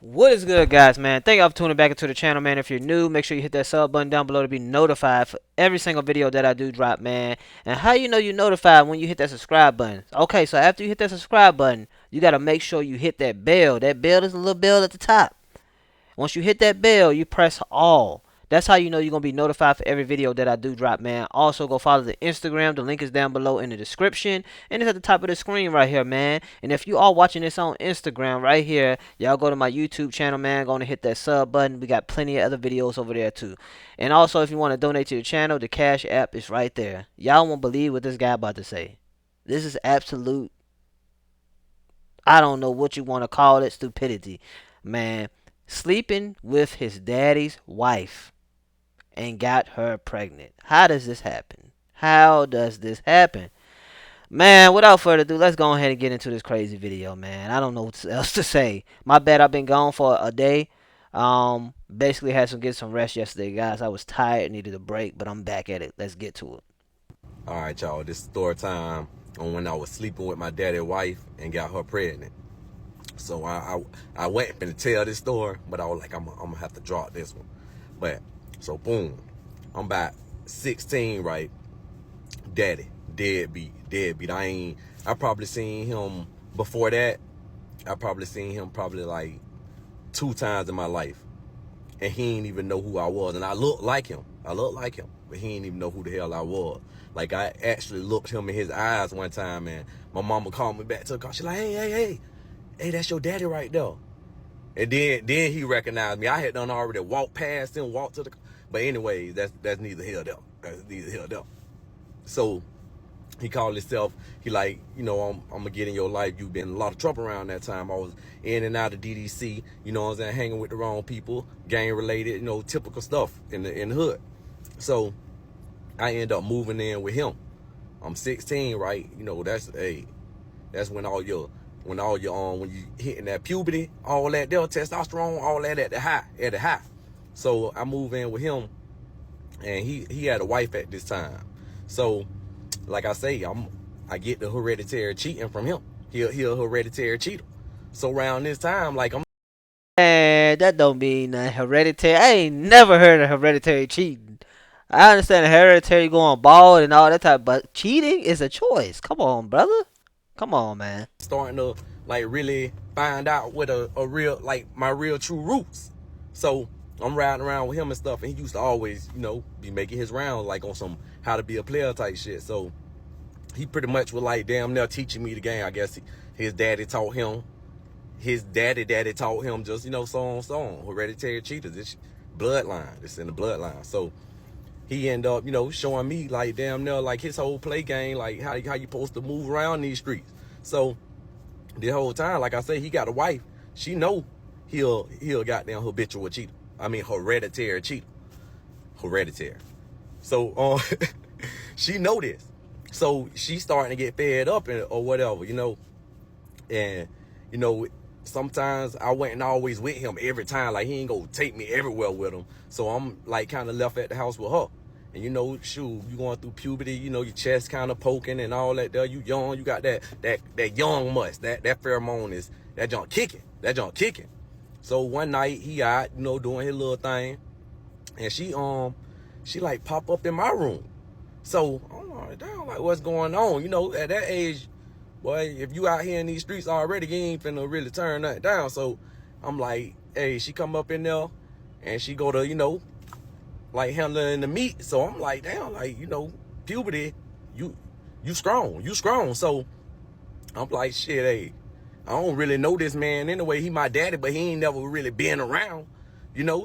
What is good, guys, man? Thank y'all for tuning back into the channel, man. If you're new, make sure you hit that sub button down below to be notified for every single video that I do drop, man. And how you know you're notified when you hit that subscribe button? Okay, so after you hit that subscribe button, you got to make sure you hit that bell. That bell is a little bell at the top. Once you hit that bell, you press all. That's how you know you're going to be notified for every video that I do drop, man. Also, go follow the Instagram. The link is down below in the description. And it's at the top of the screen right here, man. And if you are watching this on Instagram right here, y'all go to my YouTube channel, man. Going to hit that sub button. We got plenty of other videos over there, too. And also, if you want to donate to the channel, the Cash App is right there. Y'all won't believe what this guy about to say. This is absolute, I don't know what you want to call it, stupidity, man. Sleeping with his daddy's wife and got her pregnant. How does this happen? How does this happen? Man, without further ado, let's go ahead and get into this crazy video, man. I don't know what else to say. My bad, I've been gone for a day. Basically had to get some rest yesterday, guys. I was tired, needed a break, but I'm back at it. Let's get to it. All right, y'all. This is story time on when I was sleeping with my daddy's wife and got her pregnant. So I went and tell this story, but I was like, I'm gonna have to drop this one. But so boom, I'm about 16, right? Daddy, deadbeat. I probably seen him before that. I probably seen him probably like 2 times in my life, and he didn't even know who I was. And I looked like him. But he didn't even know who the hell I was. Like, I actually looked him in his eyes one time, and my mama called me back to the car. She's like, hey, that's your daddy right there. And then he recognized me. I had done already walked past him, walked to the car. But anyways, that's neither here nor there. That's neither here nor there. So he called himself, he like, I'm gonna get in your life. You've been in a lot of trouble around that time. I was in and out of DDC, you know what I'm saying, hanging with the wrong people, gang related, typical stuff in the hood. So I end up moving in with him. I'm 16, right? That's when when you hitting that puberty, all that there, testosterone, all that at the high. So I move in with him, and he had a wife at this time. So like I say, I get the hereditary cheating from him. He a hereditary cheater. So around this time, like, I'm Man, that don't mean nothing. Hereditary. I ain't never heard of hereditary cheating. I understand hereditary going bald and all that type, but cheating is a choice. Come on, brother. Come on, man. starting to like really find out what a real, like, my real true roots. So I'm riding around with him and stuff, and he used to always, be making his rounds like on some how to be a player type shit. So he pretty much was like damn near teaching me the game. I guess his daddy taught him. His daddy taught him just, so on. Hereditary cheaters. It's bloodline. It's in the bloodline. So he ended up, showing me like damn near like his whole play game, like how you supposed to move around these streets. So the whole time, like I say, he got a wife. She know he'll goddamn habitual cheater. I mean hereditary cheater. Hereditary. So she know this. So she's starting to get fed up or whatever, And sometimes I wasn't always with him every time. Like, he ain't gonna take me everywhere with him. So I'm like kind of left at the house with her. And shoot, you going through puberty, your chest kind of poking and all that there. You young, you got that young must, that pheromone is that junk kicking. So one night he out, doing his little thing, and she like pop up in my room. So I'm like, damn, like, what's going on? At that age, boy, if you out here in these streets already, you ain't finna really turn nothing down. So I'm like, hey, she come up in there and she go to, like, handling the meat. So I'm like, damn, like, puberty, you strong. So I'm like, shit, hey, I don't really know this man anyway. He my daddy, but he ain't never really been around,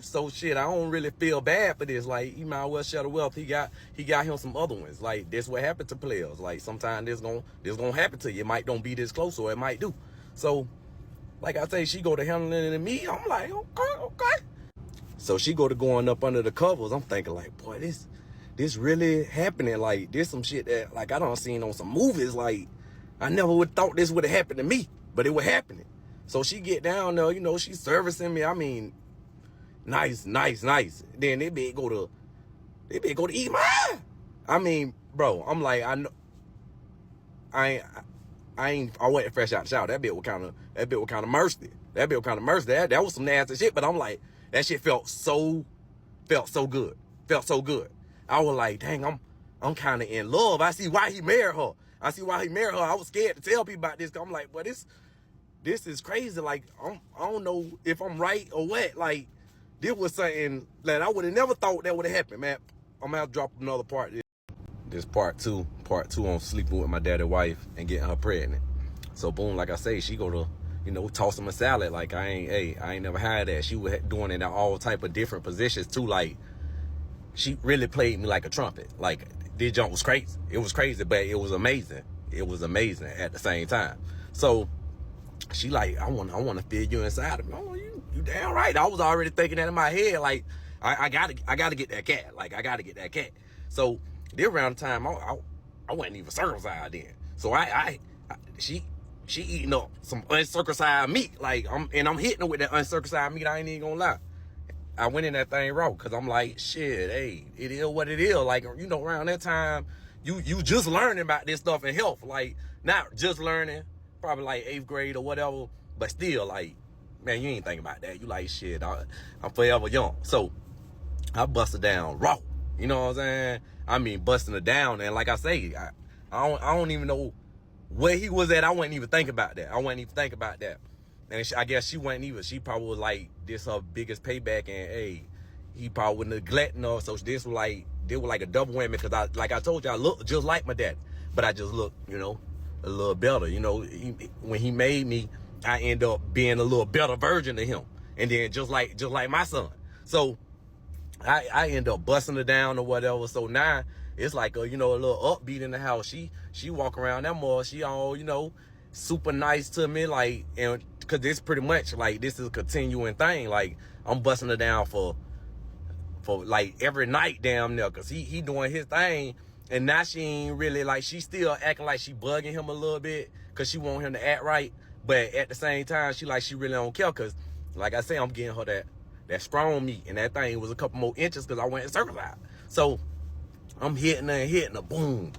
So shit, I don't really feel bad for this. Like, he might well share the wealth. He got him some other ones. Like, this what happened to players. Like, sometimes this gonna happen to you. It might don't be this close, or it might do. So, like I say, she go to handling the meat. I'm like, okay. So she go to going up under the covers. I'm thinking like, boy, this really happening. Like, this some shit that, like, I done seen on some movies. Like, I never would thought this would have happened to me, but it was happening. So she get down there, she's servicing me. I mean, nice. Then they be go to eat mine. I mean, bro, I'm like, I know, I wasn't fresh out the shower. That bit was kind of mercy. That bitch kind of mercy. That was some nasty shit. But I'm like, that shit felt so good. Felt so good. I was like, dang, I'm kind of in love. I see why he married her. I see why he married her. I was scared to tell people about this. I'm like, but this is crazy. Like, I don't know if I'm right or what. Like, this was something that I would have never thought that would have happened, man. I'm gonna have to drop another part. This part two on sleeping with my daddy's wife and getting her pregnant. So boom, like I say, she go to, toss him a salad. Like I ain't never had that. She was doing it in all type of different positions too. Like she really played me like a trumpet. Like this jump was crazy. It was crazy, but it was amazing. It was amazing at the same time. So she like, I want to feel you inside of me. Oh, you damn right. I was already thinking that in my head. Like I gotta get that cat. Like I gotta get that cat. So this around the time I wasn't even circumcised then. So she eating up some uncircumcised meat. Like I'm hitting her with that uncircumcised meat. I ain't even gonna lie. I went in that thing raw because I'm like, shit, hey, it is what it is. Like, around that time, you just learning about this stuff in health. Like, not just learning, probably like 8th grade or whatever, but still, like, man, you ain't thinking about that. You like, shit, I'm forever young. So, I busted down raw. You know what I'm saying? I mean, busting it down. And like I say, I don't even know where he was at. I wasn't even thinking about that. And I guess she wasn't either. She probably was like, this her biggest payback, and hey, he probably was neglecting her. So this was like a double whammy because like I told you, I look just like my dad, but I just look, a little better. When he made me, I end up being a little better version of him, and then just like my son. So I end up busting her down or whatever. So now it's like a little upbeat in the house. She walk around that mall. She all super nice to me, like, and because it's pretty much like this is a continuing thing. Like I'm busting her down for like every night damn near, cause he doing his thing, and now she ain't really like, she still acting like she bugging him a little bit cause she want him to act right, but at the same time she really don't care, cause like I say, I'm getting her that strong meat, and that thing was a couple more inches cause I went and circumcised. So I'm hitting her, boom.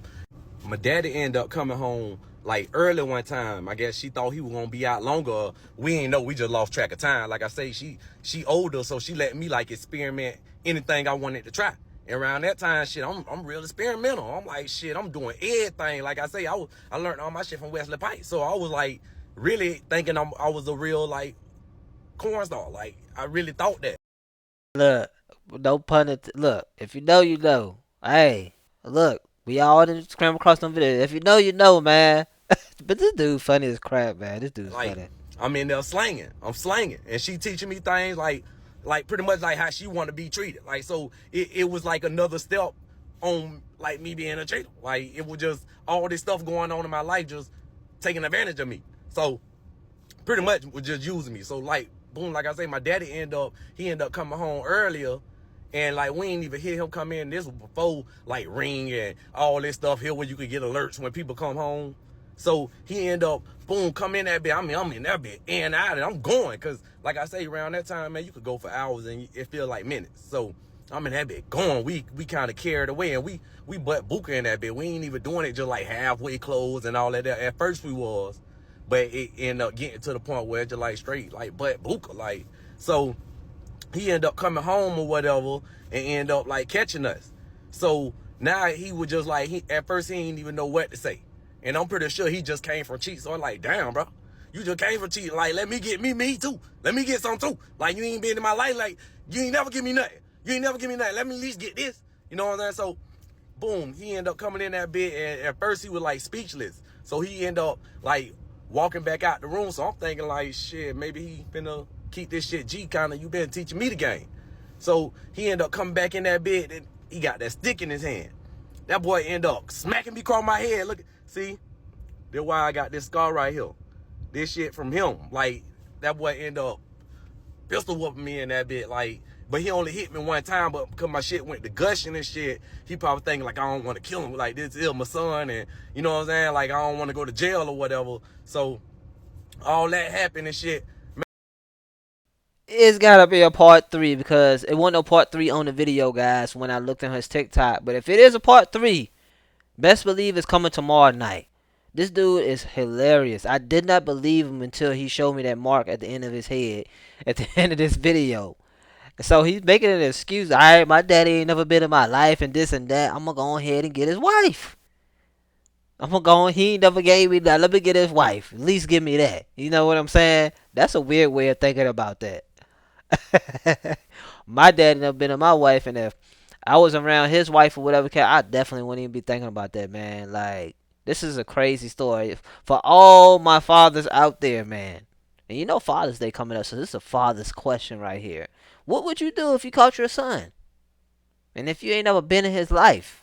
My daddy ended up coming home like early one time. I guess she thought he was gonna be out longer. We ain't know. We just lost track of time. Like I say, she older, so she let me like experiment anything I wanted to try. And around that time, shit, I'm real experimental. I'm like, shit, I'm doing everything. Like I say, I learned all my shit from Wesley Pipes. So I was like really thinking I was a real like corn star. Like I really thought that. Look, no pun. Look, if you know, you know. Hey, look, we all didn't scramble across them videos. If you know, you know, man. But this dude funny as crap, man. This dude's Like funny. I'm in there slanging. I'm slanging, and she teaching me things like pretty much like how she want to be treated. Like so, it was like another step on like me being a cheater. Like it was just all this stuff going on in my life, just taking advantage of me. So pretty much was just using me. So like boom, like I say, my daddy he ended up coming home earlier. And like we ain't even hear him come in. This was before like Ring and all this stuff here where you could get alerts when people come home. So he end up boom, come in that bit. I mean, I'm in that bit in and out, and I'm going because like I say, around that time, man, you could go for hours and it feel like minutes. So I'm in that bit going. We kind of carried away, and we butt buka in that bit. We ain't even doing it just like halfway closed and all that. At first we was, but it ended up getting to the point where it's just like straight like butt buka like so. He ended up coming home or whatever and end up like catching us. So now he was just like, at first he didn't even know what to say. And I'm pretty sure he just came from cheat. So I'm like, damn, bro, you just came from cheat. Like, let me get me too. Let me get some too. Like, you ain't been in my life. Like, you ain't never give me nothing. You ain't never give me nothing. Let me at least get this. You know what I'm saying? So, boom, he ended up coming in that bit. And at first he was like speechless. So he ended up like walking back out the room. So I'm thinking like, shit, maybe he finna keep this shit G kind of, you been teaching me the game. So he ended up coming back in that bed and he got that stick in his hand. That boy ended up smacking me across my head. Look, see, that's why I got this scar right here. This shit from him. Like, that boy ended up pistol whooping me in that bit. Like, but he only hit me one time, but because my shit went to gushing and shit, he probably thinking like, I don't want to kill him. Like, this is my son, and you know what I'm saying? Like, I don't want to go to jail or whatever. So all that happened and shit. It's gotta be a part three because it wasn't no part three on the video, guys. When I looked at his TikTok, but if it is a part three, best believe it's coming tomorrow night. This dude is hilarious. I did not believe him until he showed me that mark at the end of his head at the end of this video. So he's making an excuse. All right, my daddy ain't never been in my life and this and that. I'm gonna go ahead and get his wife. I'm gonna go on. He ain't never gave me that. Let me get his wife. At least give me that. You know what I'm saying? That's a weird way of thinking about that. My daddy never been in my wife, and if I was around his wife or whatever, I definitely wouldn't even be thinking about that, man. Like, this is a crazy story for all my fathers out there, man. And you know Father's Day coming up, so this is a father's question right here. What would you do if you caught your son? And if you ain't never been in his life,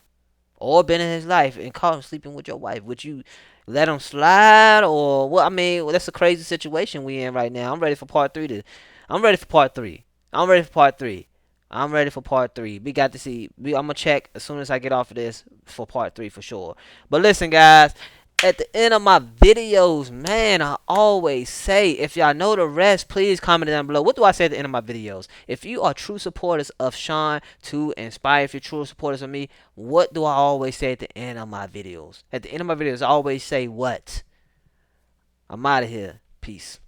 or been in his life and caught him sleeping with your wife, would you let him slide or what? I mean, well, that's a crazy situation we in right now. I'm ready for part three. I'm ready for part three. I'm ready for part three. I'm ready for part three. We got to see. I'm gonna check as soon as I get off of this for part three for sure. But listen, guys. At the end of my videos, man, I always say, if y'all know the rest, please comment down below. What do I say at the end of my videos? If you are true supporters of Shawn to inspire, if you're true supporters of me, what do I always say at the end of my videos? At the end of my videos, I always say what? I'm out of here. Peace.